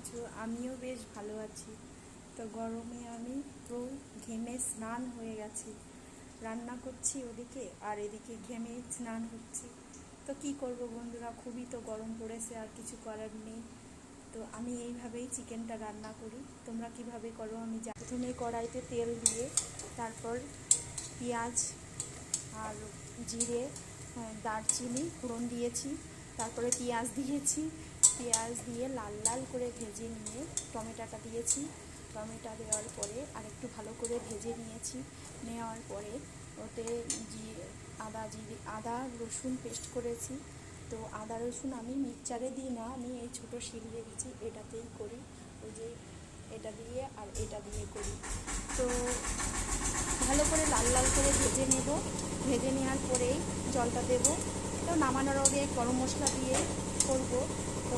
আছো? আমিও বেশ ভালো আছি। তো গরমে আমি পুরো ঘেমে স্নান হয়ে গেছি। রান্না করছি ওদিকে, আর এদিকে ঘেমে স্নান হচ্ছি। তো কি করব বন্ধুরা, খুবই তো গরম পড়েছে, আর কিছু করার নেই। তো আমি এইভাবেই চিকেনটা রান্না করি। তোমরা কিভাবে করো আমি জানি। প্রথমে কড়াইতে তেল দিয়ে তারপর পেঁয়াজ আর জিরে, দারচিনি ফোড়ন দিয়েছি। তারপরে পেঁয়াজ দিয়েছি। পেঁয়াজ দিয়ে লাল লাল করে ভেজে নিয়ে টমেটোটা দিয়েছি। টমেটো দেওয়ার পরে আর একটু ভালো করে ভেজে নিয়েছি। নেওয়ার পরে ওতে আদা রসুন পেস্ট করেছি। তো আদা রসুন আমি মিক্সচারে দিই না, আমি এই ছোটো শিল রেখেছি, এটাতেই করি। ওই যে এটা দিয়ে আর এটা দিয়ে করি। তো ভালো করে লাল লাল করে ভেজে নেব। ভেজে নেওয়ার পরেই জলটা দেব। তো নামানোর আগে গরম মশলা দিয়ে করব। তো